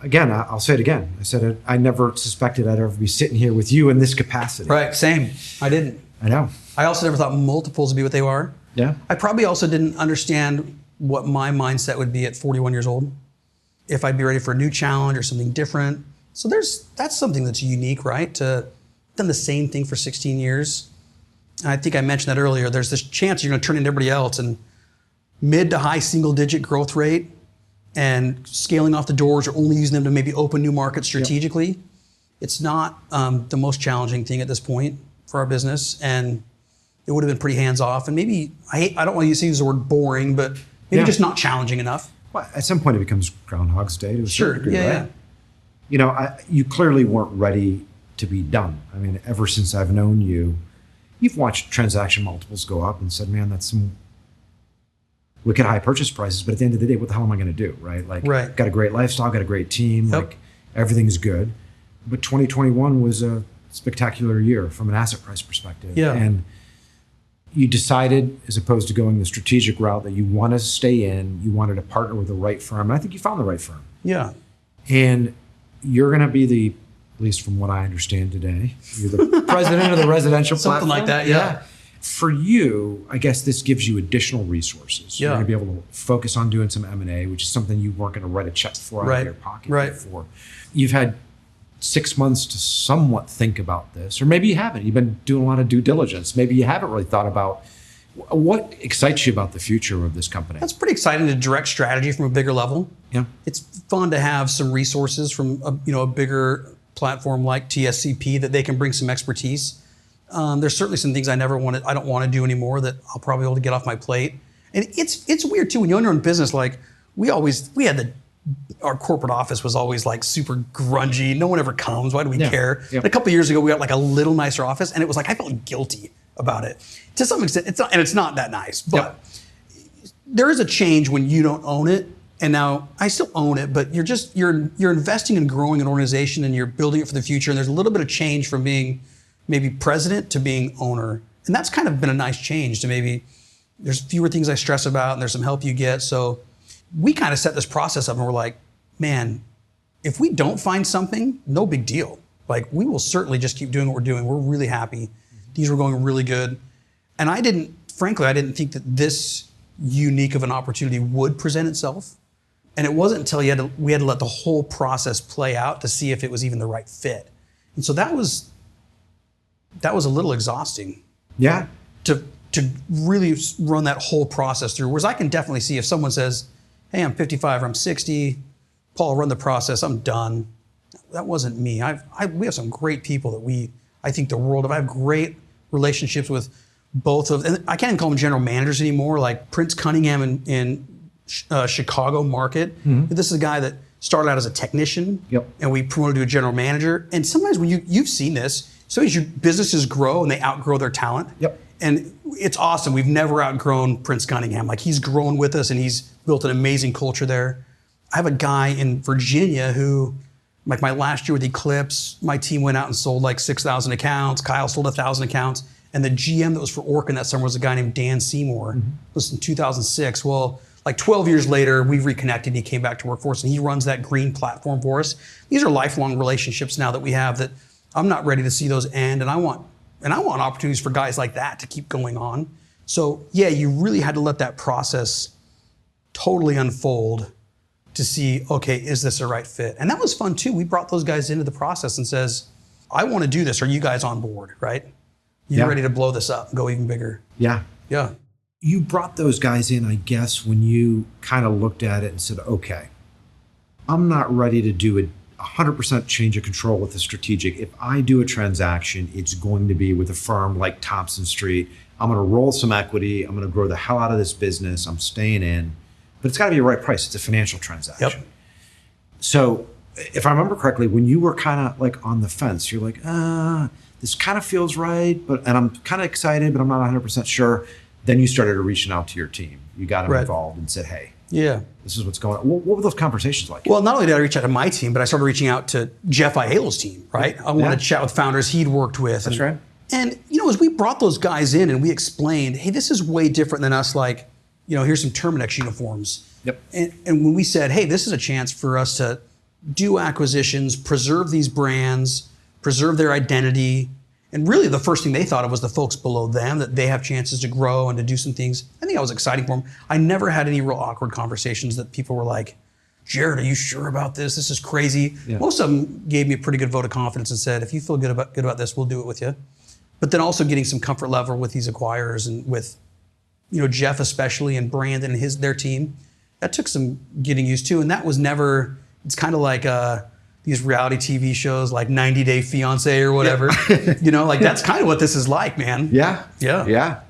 again, I'll say it again. I said it, I never suspected I'd ever be sitting here with you in this capacity. Right. Same. I didn't. I know. I also never thought multiples would be what they are. Yeah. I probably also didn't understand what my mindset would be at 41 years old. If I'd be ready for a new challenge or something different. So that's something that's unique, right? To done the same thing for 16 years. And I think I mentioned that earlier. There's this chance you're going to turn into everybody else and mid to high single digit growth rate and scaling off the doors or only using them to maybe open new markets strategically. Yep. It's not the most challenging thing at this point for our business. And it would have been pretty hands off. And maybe, I don't want to use the word boring, but maybe just not challenging enough. Well, at some point it becomes Groundhog's Day to a certain degree, right? Yeah. You clearly weren't ready to be done. I mean, ever since I've known you, you've watched transaction multiples go up and said, man, that's some wicked high purchase prices. But at the end of the day, what the hell am I going to do, right? Like, got a great lifestyle, got a great team, like everything's good. But 2021 was a spectacular year from an asset price perspective. Yeah. And you decided, as opposed to going the strategic route, that you want to stay in, you wanted to partner with the right firm. And I think you found the right firm. Yeah. And you're going to be at least from what I understand today, you're the president of the residential Something platform. like that, yeah. For you, I guess this gives you additional resources. Yeah. You're going to be able to focus on doing some M&A, which is something you weren't going to write a check for out of your pocket before. You've had 6 months to somewhat think about this, or maybe you haven't. You've been doing a lot of due diligence. Maybe you haven't really thought about what excites you about the future of this company. That's pretty exciting to direct strategy from a bigger level. Yeah. It's fun to have some resources from a bigger platform like TSCP that they can bring some expertise. There's certainly some things I don't want to do anymore that I'll probably be able to get off my plate. And it's weird too when you own your own business. Like our corporate office was always like super grungy. No one ever comes. Why do we care? Yep. And a couple of years ago, we got like a little nicer office, and it was like I felt guilty about it. To some extent, it's not that nice, but there is a change when you don't own it. And now I still own it, but you're investing in growing an organization and you're building it for the future. And there's a little bit of change from being maybe president to being owner. And that's kind of been a nice change to maybe there's fewer things I stress about and there's some help you get. So we kind of set this process up and we're like, man, if we don't find something, no big deal. Like we will certainly just keep doing what we're doing. We're really happy. These were going really good. And I didn't think that this unique of an opportunity would present itself. And it wasn't until we had to let the whole process play out to see if it was even the right fit. And so that was a little exhausting. Yeah. To really run that whole process through. Whereas I can definitely see if someone says, hey, I'm 55 or I'm 60, Paul, run the process, I'm done. That wasn't me. We have some great people that I think the world of. I have great relationships with both of, and I can't even call them general managers anymore, like Prince Cunningham in Chicago market. Mm-hmm. This is a guy that started out as a technician, and we promoted to a general manager. And sometimes when you've seen this, sometimes your businesses grow and they outgrow their talent. Yep. And it's awesome. We've never outgrown Prince Cunningham. Like he's grown with us and he's built an amazing culture there. I have a guy in Virginia who, like my last year with Eclipse, my team went out and sold like 6,000 accounts. Kyle sold 1,000 accounts. And the GM that was for Orkin that summer was a guy named Dan Seymour. Mm-hmm. It was in 2006. Well, like 12 years later, we've reconnected. He came back to work for us, and he runs that green platform for us. These are lifelong relationships now that we have that I'm not ready to see those end, and I want opportunities for guys like that to keep going on. So yeah, you really had to let that process totally unfold to see, okay, is this a right fit? And that was fun too. We brought those guys into the process and says, I want to do this. Are you guys on board, right? You're ready to blow this up, go even bigger. Yeah. Yeah. You brought those guys in, I guess, when you kind of looked at it and said, okay, I'm not ready to do a 100% change of control with the strategic. If I do a transaction, it's going to be with a firm like Thompson Street. I'm going to roll some equity. I'm going to grow the hell out of this business. I'm staying in. But it's got to be the right price. It's a financial transaction. Yep. So if I remember correctly, when you were kind of like on the fence, you're like, this kind of feels right, and I'm kind of excited, but I'm not 100% sure. Then you started reaching out to your team. You got them involved and said, hey, this is what's going on. What were those conversations like? Well, not only did I reach out to my team, but I started reaching out to Jeff Aiello's team, right? I wanted to chat with founders he'd worked with. That's right. And, as we brought those guys in and we explained, hey, this is way different than us, like, here's some Terminex uniforms. Yep. And when we said, hey, this is a chance for us to do acquisitions, preserve these brands, preserve their identity. And really the first thing they thought of was the folks below them, that they have chances to grow and to do some things. I think that was exciting for them. I never had any real awkward conversations that people were like, Jared, are you sure about this? This is crazy. Yeah. Most of them gave me a pretty good vote of confidence and said, if you feel good about this, we'll do it with you. But then also getting some comfort level with these acquirers and with, Jeff especially and Brandon and their team, that took some getting used to. And that was never, it's kind of like these reality TV shows like 90 Day Fiance or whatever. Yeah. That's kind of what this is like, man. Yeah. Yeah. Yeah.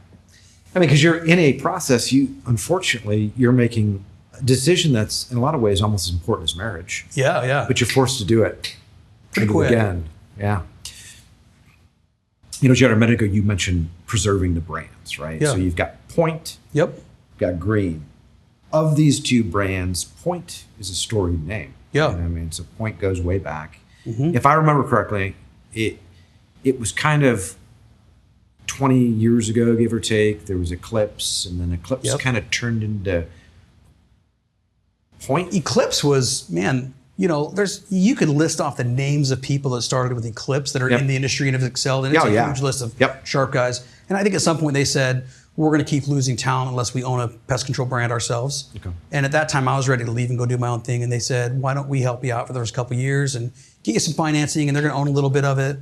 I mean, because you're in a process, unfortunately, you're making a decision that's in a lot of ways almost as important as marriage. Yeah, yeah. But you're forced to do it. Pretty quick. Again. Yeah. Jared, a minute ago, you mentioned preserving the brands, right? Yeah. So you've got Pointe. Yep. You've got Green. Of these two brands, Pointe is a storied name. Yeah. I mean, so Pointe goes way back. Mm-hmm. If I remember correctly, it was kind of 20 years ago, give or take. There was Eclipse, and then Eclipse kind of turned into Pointe. Eclipse was, man, you could list off the names of people that started with Eclipse that are in the industry and have excelled, and it's a huge list of sharp guys. And I think at some point they said, we're going to keep losing talent unless we own a pest control brand ourselves. Okay. And at that time, I was ready to leave and go do my own thing. And they said, why don't we help you out for the first couple of years and get you some financing, and they're going to own a little bit of it.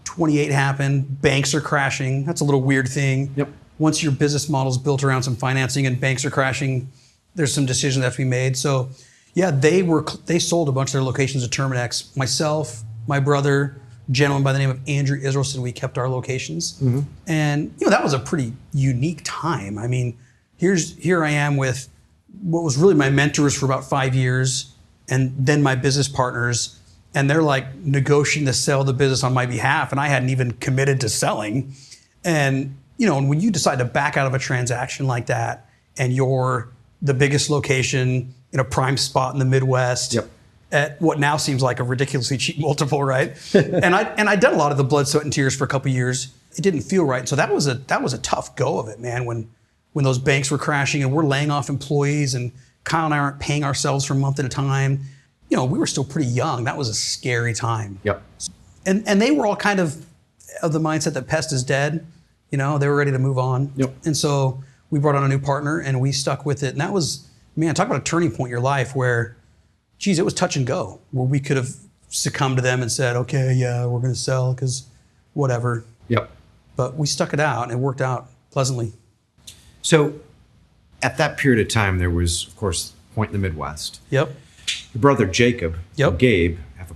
28 happened, banks are crashing. That's a little weird thing. Yep. Once your business model is built around some financing and banks are crashing, there's some decisions that have to be made. So yeah, they sold a bunch of their locations to Terminex. Myself, my brother, a gentleman by the name of Andrew Israelson, we kept our locations. Mm-hmm. And that was a pretty unique time. I mean, here I am with what was really my mentors for about 5 years, and then my business partners, and they're like negotiating to sell the business on my behalf, and I hadn't even committed to selling. And and when you decide to back out of a transaction like that, and you're the biggest location in a prime spot in the Midwest at what now seems like a ridiculously cheap multiple, right? and I'd done a lot of the blood, sweat, and tears for a couple of years. It didn't feel right. So that was a tough go of it, man. When those banks were crashing and we're laying off employees and Kyle and I aren't paying ourselves for a month at a time, we were still pretty young. That was a scary time. Yep. And they were all kind of the mindset that pest is dead. They were ready to move on. Yep. And so we brought on a new partner and we stuck with it. And that was, man, talk about a turning point in your life where, geez, it was touch and go, where we could have succumbed to them and said, okay, yeah, we're going to sell because whatever. Yep. But we stuck it out and it worked out pleasantly. So at that period of time, there was, of course, Pointe in the Midwest. Yep. Your brother Jacob, Yep. Gabe, have a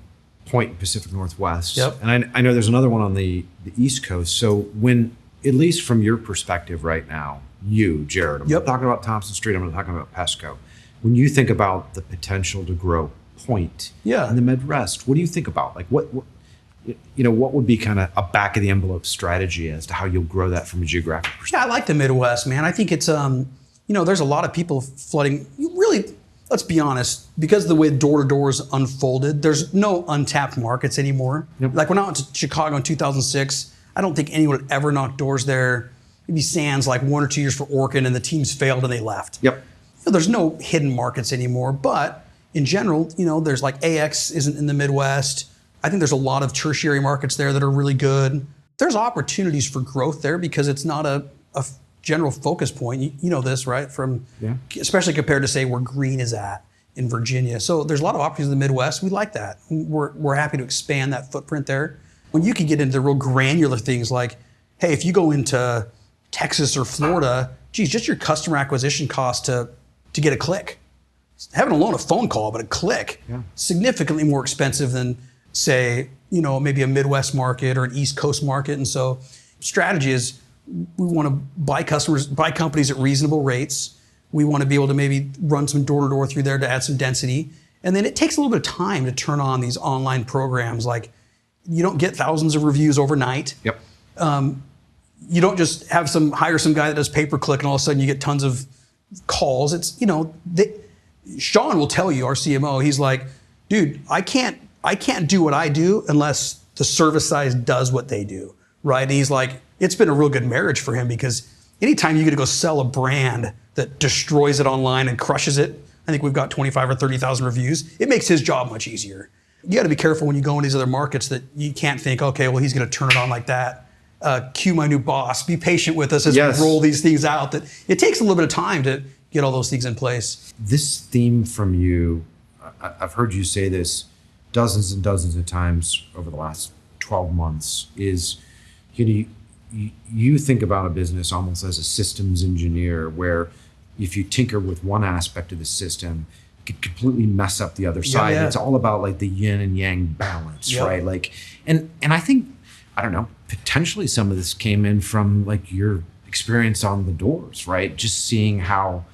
Pointe in Pacific Northwest. Yep. And I know there's another one on the East Coast. So when, at least from your perspective right now, you, Jared, I'm not talking about Thompson Street, I'm not talking about Pesco. When you think about the potential to grow Pointe in the Midwest, what do you think about? Like what would be kind of a back of the envelope strategy as to how you'll grow that from a geographic perspective? Yeah, I like the Midwest, man. I think it's, there's a lot of people flooding. Really, let's be honest, because of the way door-to-door is unfolded, there's no untapped markets anymore. Yep. Like when I went to Chicago in 2006, I don't think anyone would ever knock doors there. Maybe sans like 1 or 2 years for Orkin, and the teams failed and they left. Yep. there's no hidden markets anymore, but in general, there's like AX isn't in the Midwest. I think there's a lot of tertiary markets there that are really good. There's opportunities for growth there because it's not a general focus point. You know this, right? Especially compared to say where green is at in Virginia. So there's a lot of opportunities in the Midwest. We like that. We're happy to expand that footprint there. When you can get into real granular things like, hey, if you go into Texas or Florida, geez, just your customer acquisition cost to get a click. Having alone a phone call, but a click, significantly more expensive than say, maybe a Midwest market or an East Coast market. And so strategy is we want to buy companies at reasonable rates. We want to be able to maybe run some door-to-door through there to add some density. And then it takes a little bit of time to turn on these online programs. Like you don't get thousands of reviews overnight. Yep. You don't just hire some guy that does pay-per-click and all of a sudden you get tons of calls. It's, Sean will tell you, our CMO, he's like, dude, I can't do what I do unless the service side does what they do, right? And he's like, it's been a real good marriage for him because anytime you get to go sell a brand that destroys it online and crushes it, I think we've got 25 or 30,000 reviews, it makes his job much easier. You got to be careful when you go in these other markets that you can't think, okay, well, he's going to turn it on like that. Cue my new boss. Be patient with us as we roll these things out. That it takes a little bit of time to get all those things in place. This theme from you, I've heard you say this dozens and dozens of times over the last 12 months, is you think about a business almost as a systems engineer, where if you tinker with one aspect of the system, it could completely mess up the other side. It's all about like the yin and yang balance, right? Like, and I think, I don't know, potentially some of this came in from like your experience on the doors, right? Just seeing how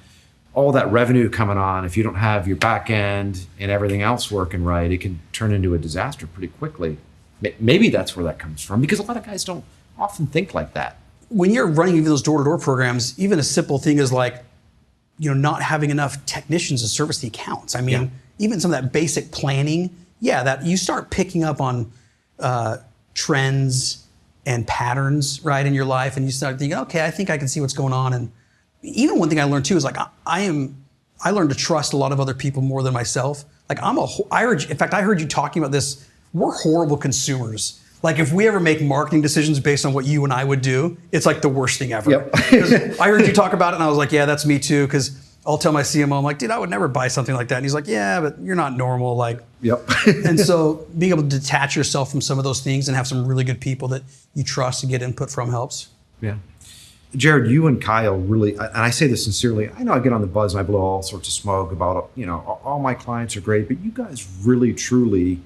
all that revenue coming on, if you don't have your back end and everything else working right, it can turn into a disaster pretty quickly. Maybe that's where that comes from, because a lot of guys don't often think like that. When you're running even those door-to-door programs, even a simple thing is like, not having enough technicians to service the accounts. I mean, even some of that basic planning, that you start picking up on trends and patterns, right, in your life, and you start thinking, okay, I think I can see what's going on. And even one thing I learned too is like I learned to trust a lot of other people more than myself. Like I heard you talking about this. We're horrible consumers. Like if we ever make marketing decisions based on what you and I would do, it's like the worst thing ever. Yep. I heard you talk about it and I was like, yeah, that's me too. Because I'll tell my CMO, I'm like, dude, I would never buy something like that. And he's like, yeah, but you're not normal. Like, and so being able to detach yourself from some of those things and have some really good people that you trust and get input from helps. Yeah. Jared, you and Kyle really, and I say this sincerely, I know I get on the buzz and I blow all sorts of smoke about, all my clients are great, but you guys really, truly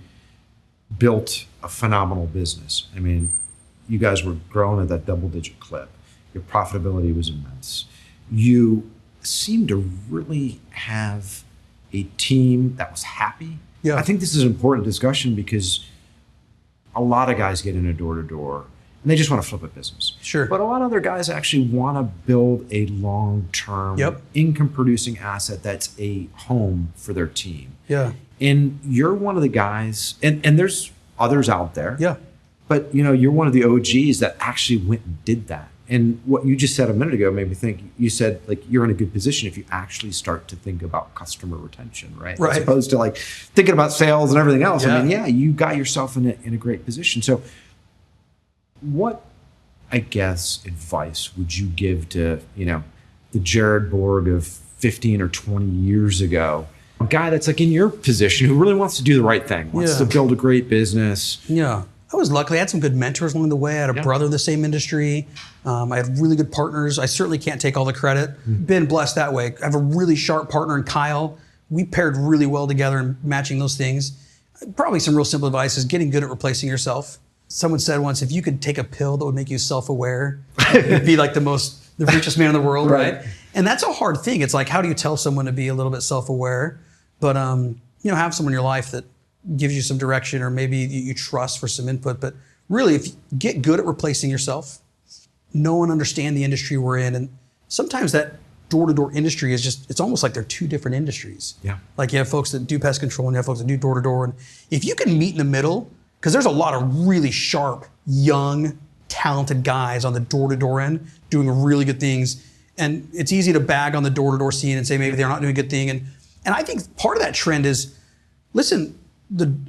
built a phenomenal business. I mean, you guys were growing at that double-digit clip. Your profitability was immense. You seem to really have a team that was happy. Yeah. I think this is an important discussion because a lot of guys get in a door-to-door and they just want to flip a business. Sure. But a lot of other guys actually want to build a long-term income-producing asset that's a home for their team. Yeah. And you're one of the guys, and there's others out there. Yeah. But you're one of the OGs that actually went and did that. And what you just said a minute ago made me think, you said like you're in a good position if you actually start to think about customer retention, right? As opposed to like thinking about sales and everything else. I mean, you got yourself in a great position. So what, I guess, advice would you give to, the Jared Borg of 15 or 20 years ago? A guy that's like in your position who really wants to do the right thing, wants to build a great business. Yeah. I was lucky. I had some good mentors along the way. I had a brother in the same industry. I had really good partners. I certainly can't take all the credit. Been blessed that way. I have a really sharp partner in Kyle. We paired really well together in matching those things. Probably some real simple advice is getting good at replacing yourself. Someone said once, if you could take a pill that would make you self-aware, you'd be like the richest man in the world, right? And that's a hard thing. It's like, how do you tell someone to be a little bit self-aware? But have someone in your life that gives you some direction or maybe you trust for some input. But really, if you get good at replacing yourself, know and understand the industry we're in. And sometimes that door-to-door industry is just, it's almost like they're two different industries. Yeah. Like you have folks that do pest control and you have folks that do door-to-door. And if you can meet in the middle, because there's a lot of really sharp, young, talented guys on the door-to-door end doing really good things. And it's easy to bag on the door-to-door scene and say maybe they're not doing a good thing. And I think part of that trend is, listen,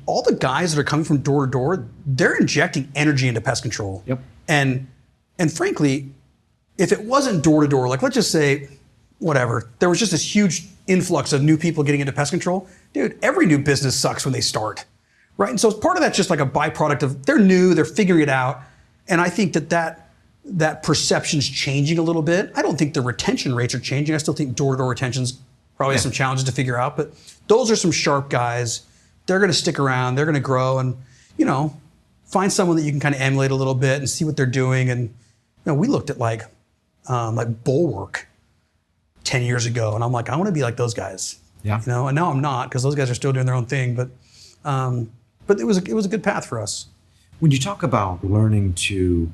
all the guys that are coming from door to door, they're injecting energy into pest control. Yep. And frankly, if it wasn't door to door, like let's just say, whatever, there was just this huge influx of new people getting into pest control, dude, every new business sucks when they start, right? And so part of that's just like a byproduct of they're new, they're figuring it out. And I think that perception's changing a little bit. I don't think the retention rates are changing. I still think door-to-door retention's probably some challenges to figure out, but those are some sharp guys. They're going to stick around, they're going to grow, and find someone that you can kind of emulate a little bit and see what they're doing. And we looked at like Bulwark 10 years ago, and I'm like, I want to be like those guys. Yeah. And now I'm not, because those guys are still doing their own thing. But it was a good path for us. When you talk about learning to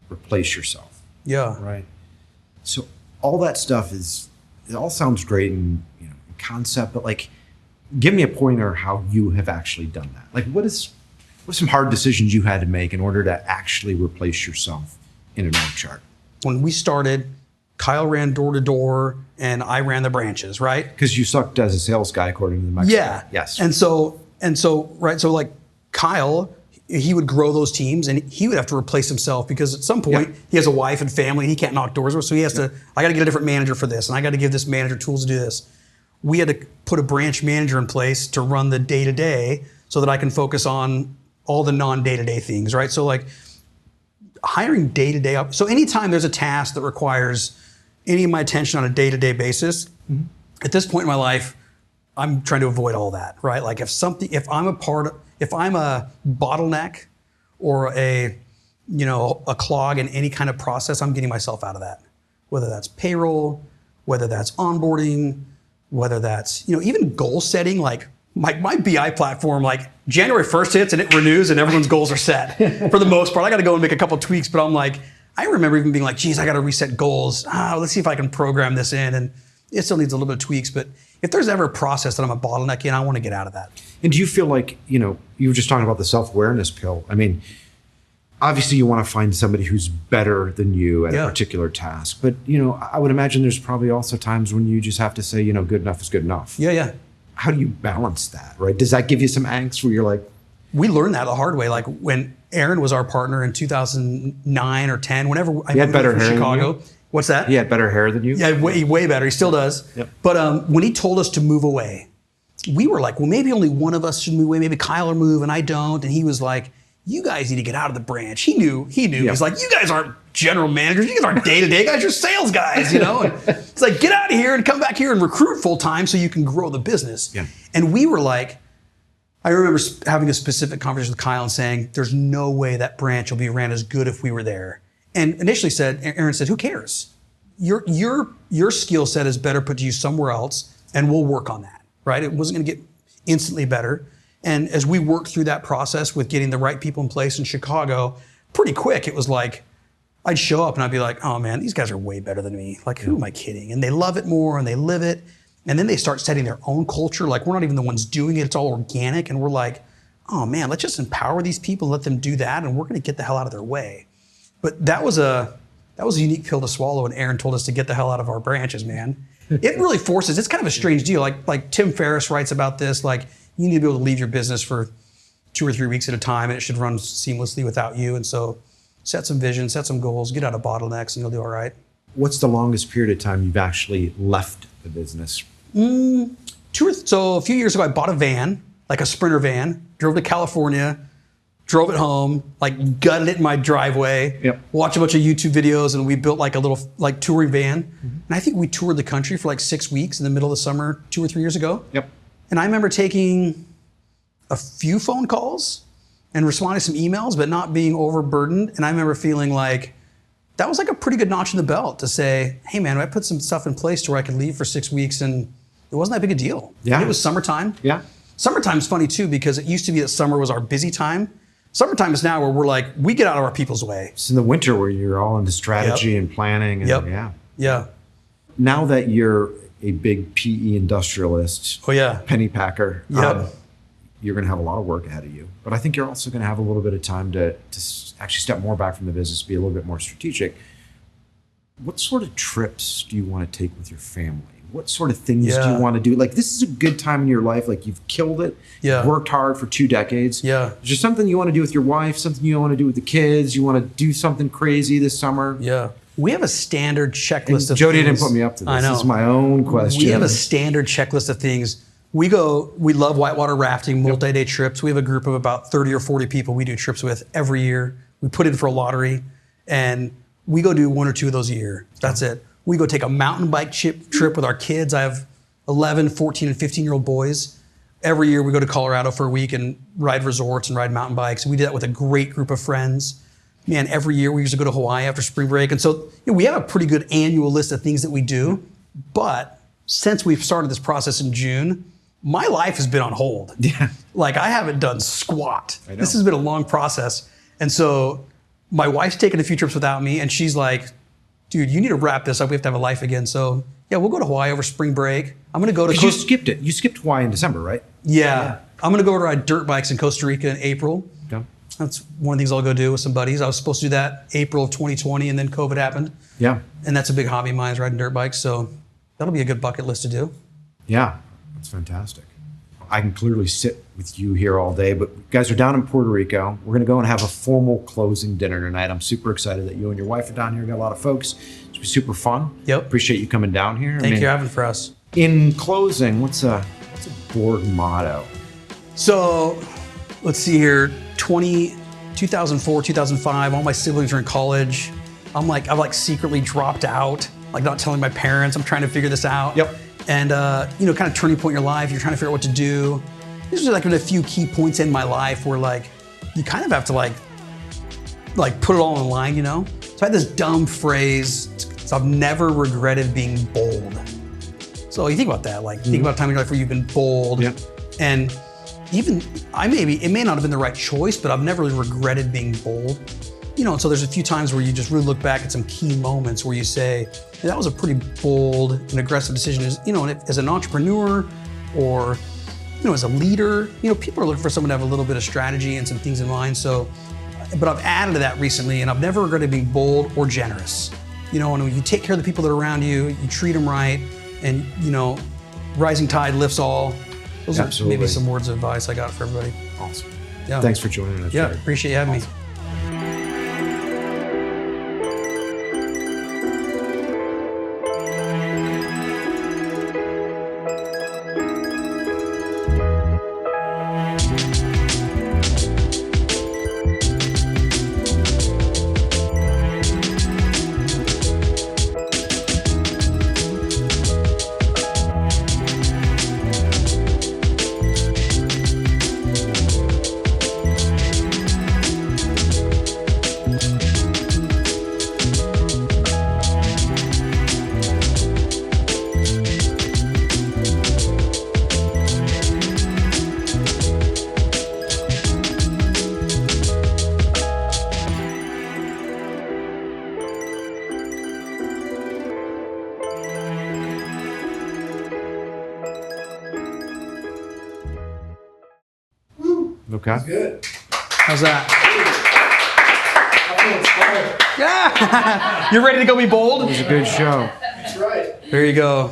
replace yourself, Yeah. right? So all that stuff it all sounds great in concept, but like, give me a pointer how you have actually done that. Like, what are some hard decisions you had to make in order to actually replace yourself in an org chart? When we started, Kyle ran door to door, and I ran the branches, right? Because you sucked as a sales guy, according to the Mexican. Yeah. Yes. And so right. So like Kyle, he would grow those teams, and he would have to replace himself because at some point he has a wife and family, and he can't knock doors. So he has to. I got to get a different manager for this, and I got to give this manager tools to do this. We had to put a branch manager in place to run the day-to-day so that I can focus on all the non-day-to-day things, right? So like hiring day-to-day up. So anytime there's a task that requires any of my attention on a day-to-day basis, at this point in my life, I'm trying to avoid all that, right? Like if I'm a bottleneck or a clog in any kind of process, I'm getting myself out of that. Whether that's payroll, whether that's onboarding, whether that's, even goal setting, like my BI platform, like January 1st hits and it renews and everyone's goals are set for the most part. I got to go and make a couple of tweaks, but I'm like, I remember even being like, geez, I got to reset goals. Let's see if I can program this in. And it still needs a little bit of tweaks, but if there's ever a process that I'm a bottleneck in, I want to get out of that. And do you feel like, you were just talking about the self-awareness pill. I mean, obviously you want to find somebody who's better than you at a particular task. But, I would imagine there's probably also times when you just have to say, good enough is good enough. Yeah. How do you balance that, right? Does that give you some angst where you're like... We learned that the hard way. Like when Aaron was our partner in 2009 or 10, whenever I moved from Chicago. What's that? He had better hair than you? Yeah, way better. He still does. Yep. But when he told us to move away, we were like, well, maybe only one of us should move away. Maybe Kyle will move and I don't. And he was like, you guys need to get out of the branch. He knew. Yeah. He's like, you guys aren't general managers. You guys aren't day-to-day guys. You're sales guys, And it's like, get out of here and come back here and recruit full-time so you can grow the business. Yeah. And we were like, I remember having a specific conversation with Kyle and saying, there's no way that branch will be ran as good if we were there. And initially Aaron said, who cares? Your skill set is better put to use somewhere else, and we'll work on that, right? It wasn't going to get instantly better. And as we worked through that process with getting the right people in place in Chicago, pretty quick, it was like, I'd show up and I'd be like, oh man, these guys are way better than me. Like, who am I kidding? And they love it more and they live it. And then they start setting their own culture. Like, we're not even the ones doing it. It's all organic. And we're like, oh man, let's just empower these people and let them do that. And we're going to get the hell out of their way. But that was a unique pill to swallow. And Aaron told us to get the hell out of our branches, man. It really forces, it's kind of a strange deal. Like Tim Ferriss writes about this, like you need to be able to leave your business for 2 or 3 weeks at a time and it should run seamlessly without you. And so set some vision, set some goals, get out of bottlenecks and you'll do all right. What's the longest period of time you've actually left the business? So a few years ago, I bought a van, like a Sprinter van, drove to California, drove it home, like gutted it in my driveway, watched a bunch of YouTube videos, and we built like a little like touring van. And I think we toured the country for like 6 weeks in the middle of the summer 2 or 3 years ago. And I remember taking a few phone calls and responding to some emails, but not being overburdened. And I remember feeling like that was like a pretty good notch in the belt to say, hey man, I put some stuff in place to where I could leave for 6 weeks and it wasn't that big a deal. And it was summertime. Summertime's funny too, because it used to be that summer was our busy time. Summertime is now where we're like, we get out of our people's way. It's in the winter where you're all into strategy and planning. And Now that you're a big PE industrialist, penny packer, you're going to have a lot of work ahead of you. But I think you're also going to have a little bit of time to actually step more back from the business, be a little bit more strategic. what sort of trips do you want to take with your family? What sort of things do Yeah. you want to do? Like, this is a good time in your life. Like, you've killed it. Yeah. You've worked hard for 2 decades. Yeah. Is there something you want to do with your wife? Something you want to do with the kids? You want to do something crazy this summer? Yeah. We have a standard checklist And of Jody things. didn't put me up to this. I know. This is my own question. We have a standard checklist of things. We love whitewater rafting, multi-day trips. We have a group of about 30 or 40 people we do trips with every year. We put in for a lottery, and we go do 1 or 2 of those a year. That's it. We go take a mountain bike trip with our kids. I have 11, 14, and 15-year-old boys. Every year we go to Colorado for a week and ride resorts and ride mountain bikes. We did that with a great group of friends. Man, every year we used to go to Hawaii after spring break. And so we have a pretty good annual list of things that we do. But since we've started this process in June, my life has been on hold. Yeah. Like, I haven't done squat. I know. This has been a long process. And so my wife's taken a few trips without me, and she's like, dude, you need to wrap this up. We have to have a life again. So yeah, we'll go to Hawaii over spring break. I'm going to go to You skipped it. You skipped Hawaii in December, right? Yeah. I'm going to go ride dirt bikes in Costa Rica in April. Yeah. That's one of the things I'll go do with some buddies. I was supposed to do that April of 2020, and then COVID happened. Yeah. And that's a big hobby of mine, is riding dirt bikes. So that'll be a good bucket list to do. Yeah. That's fantastic. I can clearly sit with you here all day, but you guys are down in Puerto Rico. We're going to go and have a formal closing dinner tonight. I'm super excited that you and your wife are down here. Got a lot of folks. It's going to be super fun. Yep. Appreciate you coming down here. Thank you for having for us. In closing, what's a Borg motto? So let's see here. 2004, 2005, all my siblings are in college. I've secretly dropped out, like not telling my parents. I'm trying to figure this out. Yep. And kind of turning point in your life. You're trying to figure out what to do. These are been a few key points in my life where you kind of have to put it all on the line, So I had this dumb phrase. So I've never regretted being bold. So you think about that. Think about a time in your life where you've been bold. Yeah. And even it may not have been the right choice, but I've never really regretted being bold. And so there's a few times where you just really look back at some key moments where you say, that was a pretty bold and aggressive decision. As an entrepreneur or, as a leader, people are looking for someone to have a little bit of strategy and some things in mind. So, but I've added to that recently, and I've never regretted being bold or generous. And when you take care of the people that are around you, you treat them right, and, rising tide lifts all. Those Absolutely. are maybe some words of advice I got for everybody. Awesome. Yeah. Thanks for joining us. Yeah, Jared. appreciate you having me. Okay. Good. How's that? I feel inspired. Yeah. You're ready to go be bold? It was a good show. That's right. There you go.